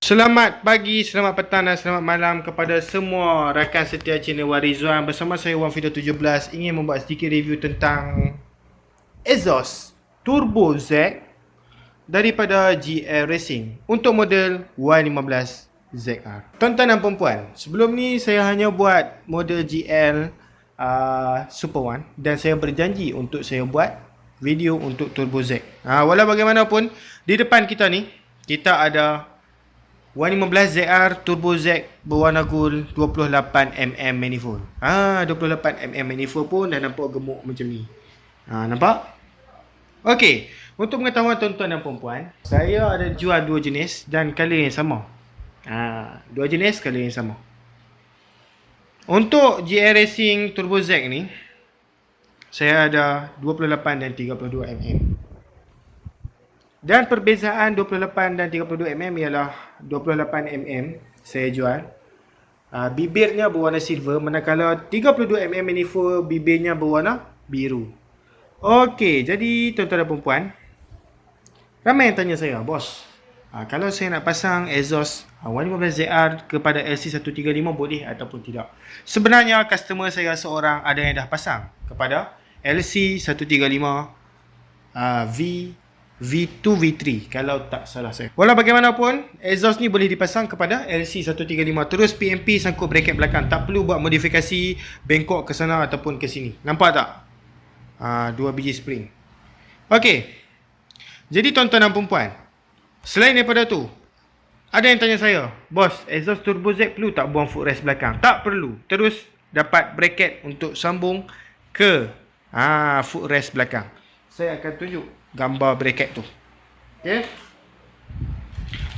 Selamat pagi, selamat petang dan selamat malam kepada semua rakan setia channel Warizwan. Bersama saya Wan Video 17 ingin membuat sedikit review tentang exhaust Turbo Z daripada GL Racing untuk model Y15 ZR. Tuan-tuan dan perempuan, sebelum ni saya hanya buat model GL Super One dan saya berjanji untuk saya buat video untuk Turbo Z. Walau bagaimanapun, di depan kita ni kita ada Y15 ZR Turbo Z berwarna gold 28mm manifold. 28mm manifold pun dah nampak gemuk macam ni. Nampak? Okey, untuk pengetahuan tuan-tuan dan puan-puan, saya ada jual dua jenis dan color yang sama. Dua jenis color yang sama. Untuk GL Racing Turbo Z ni, saya ada 28 dan 32mm. Dan perbezaan 28 dan 32mm ialah 28mm saya jual bibirnya berwarna silver, manakala 32mm manifold bibirnya berwarna biru. Okey, jadi tuan-tuan dan perempuan, ramai yang tanya saya, bos, kalau saya nak pasang exhaust Y15 ZR kepada LC135 boleh ataupun tidak? Sebenarnya customer saya seorang ada yang dah pasang kepada LC135 V2 V3 kalau tak salah saya. Walau bagaimanapun, exhaust ni boleh dipasang kepada LC135. Terus PMP sangkut bracket belakang, tak perlu buat modifikasi bengkok ke sana ataupun ke sini. Nampak tak? Dua biji spring. Okey. Jadi tuan-tuan dan perempuan, selain daripada tu, ada yang tanya saya, bos, exhaust Turbo Z perlu tak buang footrest belakang? Tak perlu. Terus dapat bracket untuk sambung ke footrest belakang. Saya akan tunjuk gambar bracket tu. Okey.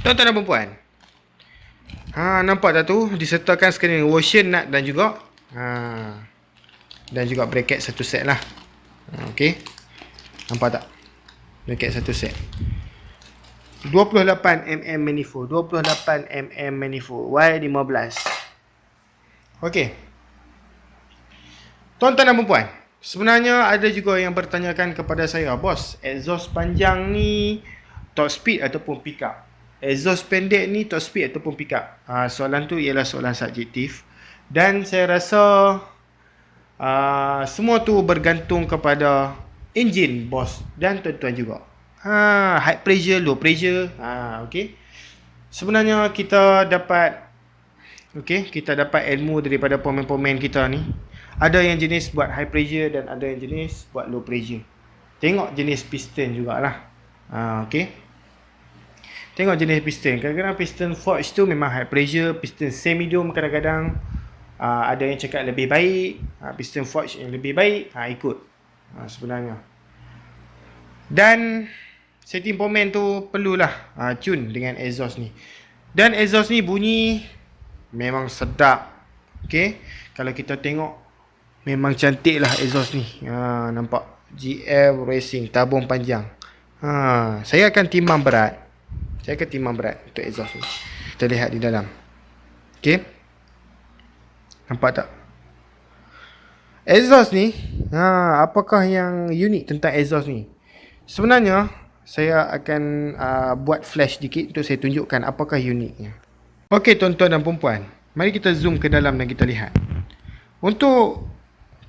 Tuan-tuan dan perempuan, nampak tak tu? Disertakan sekali dengan washer nut dan juga bracket satu set lah. Okey. Nampak tak? Bracket satu set. 28mm manifold, 28mm manifold Y15. Okey. Tuan-tuan dan perempuan, sebenarnya ada juga yang bertanyakan kepada saya, bos, exhaust panjang ni top speed ataupun pick up? Exhaust pendek ni top speed ataupun pick up? Soalan tu ialah soalan subjektif dan saya rasa semua tu bergantung kepada enjin bos dan tuan-tuan juga. High pressure, low pressure. Okey. Sebenarnya kita dapat ilmu daripada pemain-pemain kita ni. Ada yang jenis buat high pressure dan ada yang jenis buat low pressure. Tengok jenis piston jugalah. Okey. Tengok jenis piston. Kadang-kadang piston forge tu memang high pressure, piston semi-medium kadang-kadang ada yang cakap lebih baik, piston forge yang lebih baik, ikut sebenarnya. Dan setting pemain tu perlulah tune dengan exhaust ni. Dan exhaust ni bunyi memang sedap. Okey. Kalau kita tengok memang cantik lah exhaust ni. Nampak GL Racing tabung panjang. Saya akan timbang berat. Untuk exhaust ni. Kita lihat di dalam. Okey. Nampak tak? Exhaust ni, apakah yang unik tentang exhaust ni? Sebenarnya saya akan buat flash dikit untuk saya tunjukkan apakah uniknya. Okey tuan-tuan dan perempuan, mari kita zoom ke dalam dan kita lihat. Untuk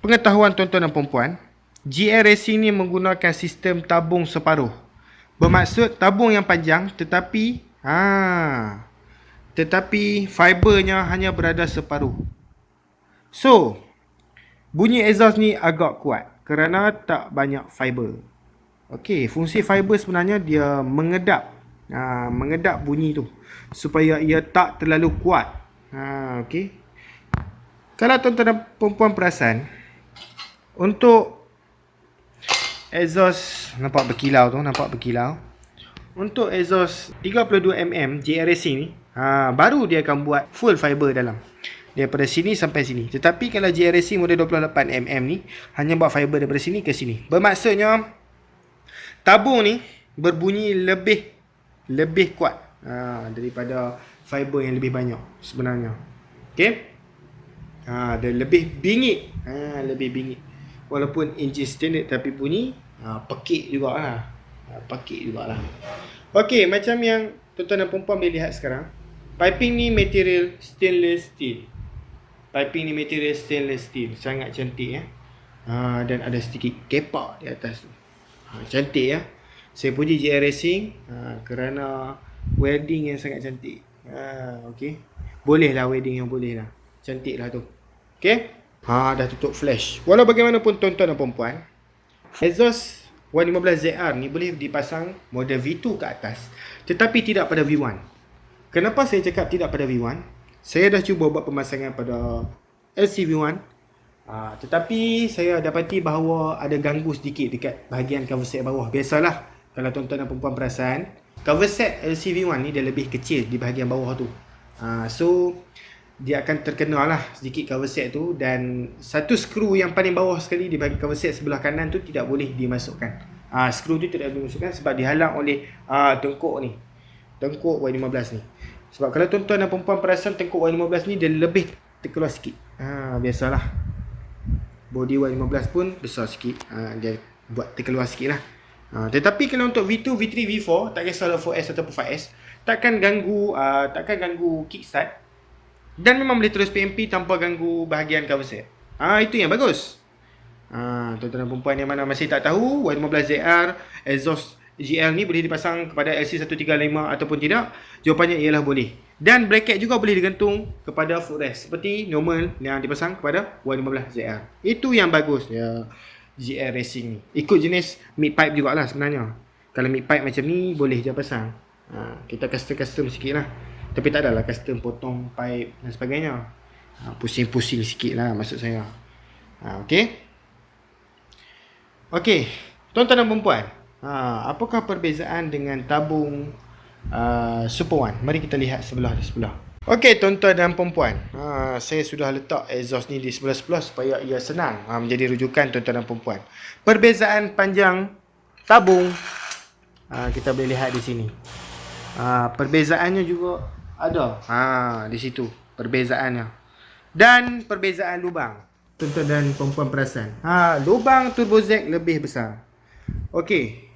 pengetahuan tuan-tuan dan perempuan, GL Racing ni menggunakan sistem tabung separuh. Bermaksud tabung yang panjang tetapi fibernya hanya berada separuh. So, bunyi exhaust ni agak kuat kerana tak banyak fiber. Okey, fungsi fiber sebenarnya dia mengedap bunyi tu supaya ia tak terlalu kuat. Okey. Kalau tuan-tuan dan perempuan perasan, untuk exhaust nampak berkilau. Untuk exhaust 32mm GL Racing ni, baru dia akan buat full fiber dalam. Daripada sini sampai sini. Tetapi kalau GL Racing model 28mm ni hanya buat fiber daripada sini ke sini. Bermaksudnya tabung ni berbunyi lebih kuat daripada fiber yang lebih banyak sebenarnya. Okey. Dia lebih bingit. Walaupun enjin standard tapi bunyi pekik jugalah. Okey, macam yang tuan-tuan dan perempuan boleh lihat sekarang. Piping ni material stainless steel. Piping ni material stainless steel. Sangat cantik ya. Dan ada sedikit kepak di atas tu. Cantik ya. Saya puji JR Racing kerana wedding yang sangat cantik. Okey. Boleh lah wedding yang boleh lah. Cantik lah tu. Okey. Dah tutup flash. Walau bagaimanapun tuan-tuan dan puan-puan, exhaust 115ZR ni boleh dipasang model V2 ke atas, tetapi tidak pada V1. Kenapa saya cakap tidak pada V1? Saya dah cuba buat pemasangan pada LCV1, tetapi saya dapati bahawa ada ganggu sedikit dekat bahagian cover set bawah. Biasalah, kalau tuan-tuan dan perempuan perasan, cover set LCV1 ni dia lebih kecil di bahagian bawah tu. So dia akan terkena lah sedikit cover set tu, dan satu skru yang paling bawah sekali di bahagian cover set sebelah kanan tu tidak boleh dimasukkan. Skru tu tidak boleh dimasukkan sebab dihalang oleh tengkuk ni. Tengkuk Y15 ni. Sebab kalau tuan-tuan dan perempuan perasan, tengkuk Y15 ni dia lebih terkeluar sikit. Biasalah. Body Y15 pun besar sikit. Dia buat terkeluar sikit lah. Tetapi kalau untuk V2, V3, V4, tak kisahlah 4S ataupun 5S, takkan ganggu kickstart, dan memang boleh terus PMP tanpa ganggu bahagian cover set. Itu yang bagus. Tuan-tuan dan perempuan yang mana masih tak tahu, Y15ZR exhaust GL ni boleh dipasang kepada LC135 ataupun tidak? Jawapannya ialah boleh. Dan bracket juga boleh digantung kepada footrest seperti normal yang dipasang kepada Y15ZR. Itu yang bagus ya, GL Racing ni. Ikut jenis mid pipe jugalah sebenarnya. Kalau mid pipe macam ni boleh je pasang. Kita custom sikit lah. Tapi tak adalah custom potong pipe dan sebagainya. Pusing-pusing sikit lah maksud saya. Okey. Okey, tuan-tuan dan perempuan, apakah perbezaan dengan tabung Super One? Mari kita lihat sebelah. Okey, tuan-tuan dan perempuan, saya sudah letak exhaust ni di sebelah-sebelah supaya ia senang menjadi rujukan tuan-tuan dan perempuan. Perbezaan panjang tabung kita boleh lihat di sini. Perbezaannya juga ada di situ perbezaannya. Dan perbezaan lubang. Tuan-tuan dan perempuan perasan, lubang turbo Z lebih besar. Okey.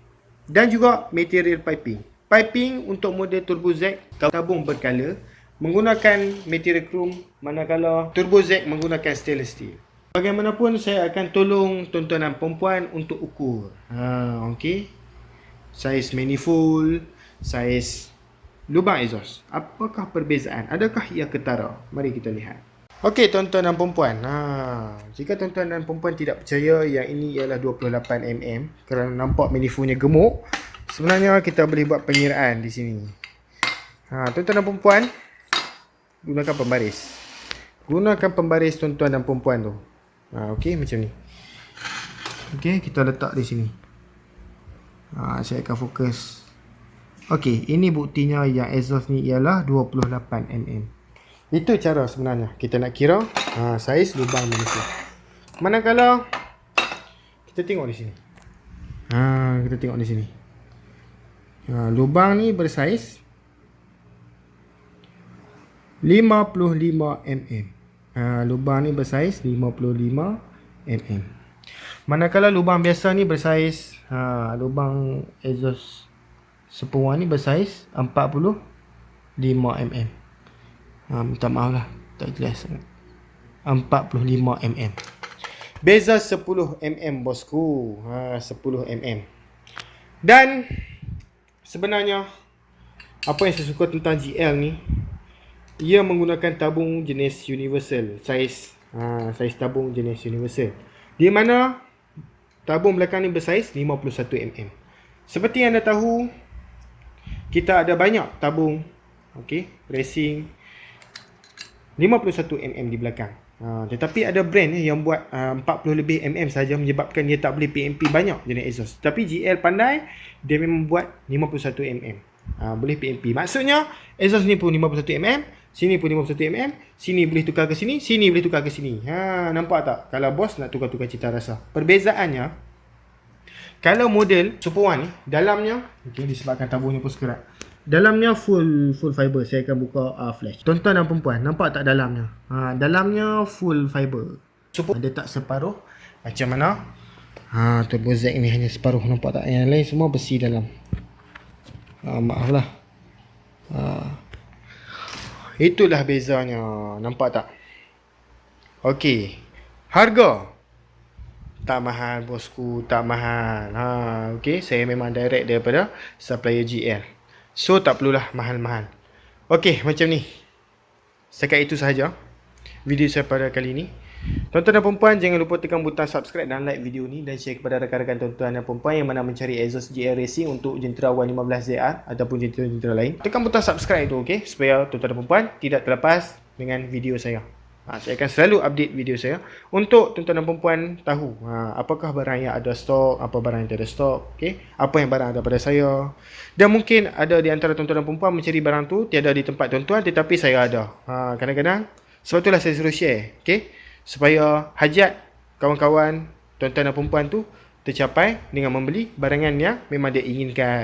Dan juga material piping. Piping untuk model turbo Z tabung berkala menggunakan material chrome, manakala turbo Z menggunakan stainless steel. Bagaimanapun saya akan tolong tuan-tuan dan perempuan untuk ukur. Okey. Saiz manifold, saiz lubang exhaust. Apakah perbezaan? Adakah ia ketara? Mari kita lihat. Okey, tuan-tuan dan perempuan. Jika tuan-tuan dan perempuan tidak percaya yang ini ialah 28mm kerana nampak manifoldnya gemuk, sebenarnya kita boleh buat pengiraan di sini. Tuan-tuan dan perempuan, gunakan pembaris. Gunakan pembaris tuan-tuan dan perempuan tu. Okey, macam ni. Okey, kita letak di sini. Saya akan fokus. Okey, ini buktinya yang exhaust ni ialah 28mm. Itu cara sebenarnya kita nak kira saiz lubang manifold. Manakala kita tengok di sini. Kita tengok di sini. Lubang ni bersaiz 55mm. Lubang ni bersaiz 55mm. Manakala lubang biasa ni bersaiz lubang exhaust Super One ni bersaiz 45mm. Minta maaf lah, tak jelas. 45mm. Beza 10mm bosku. 10mm. Dan sebenarnya apa yang saya suka tentang GL ni, ia menggunakan tabung jenis universal. Saiz tabung jenis universal, di mana tabung belakang ni bersaiz 51mm. Seperti yang anda tahu, kita ada banyak tabung racing 51mm di belakang. Tetapi ada brand yang buat 40 lebih mm saja, menyebabkan dia tak boleh PMP banyak jenis exhaust. Tapi GL pandai, dia memang buat 51mm. Boleh PMP. Maksudnya exhaust ni pun 51mm, sini pun 51mm, sini boleh tukar ke sini, sini boleh tukar ke sini. Nampak tak? Kalau bos nak tukar-tukar cita rasa. Perbezaannya, kalau model Super One ni, dalamnya, disebabkan tabungnya pun sekerat, dalamnya full fiber. Saya akan buka flash. Tuan-tuan dan perempuan, nampak tak dalamnya? Dalamnya full fiber. Dia tak separuh macam mana turbo Z ni hanya separuh. Nampak tak? Yang lain semua besi dalam. Maaf lah. Itulah bezanya. Nampak tak? Okey. Harga tak mahal bosku, tak mahal. Okey, saya memang direct daripada supplier GL. So tak perlulah mahal-mahal. Okey, macam ni. Setakat itu sahaja video saya pada kali ini. Tuan-tuan dan perempuan, jangan lupa tekan butang subscribe dan like video ni dan share kepada rakan-rakan tuan-tuan dan perempuan yang mana mencari exhaust GL Racing untuk jentera 115ZR ataupun jentera-jentera lain. Tekan butang subscribe tu, okey, supaya tuan-tuan dan perempuan tidak terlepas dengan video saya. Saya akan selalu update video saya untuk tuan-tuan dan perempuan tahu apakah barang yang ada stok, apa barang yang tidak ada stok, okey, apa yang barang ada pada saya. Dan mungkin ada di antara tuan-tuan dan perempuan mencari barang tu tiada di tempat tuan-tuan tetapi saya ada. Kadang-kadang sebab itulah saya suruh share, okey, supaya hajat kawan-kawan tuan-tuan dan perempuan tu tercapai dengan membeli barangan yang memang dia inginkan.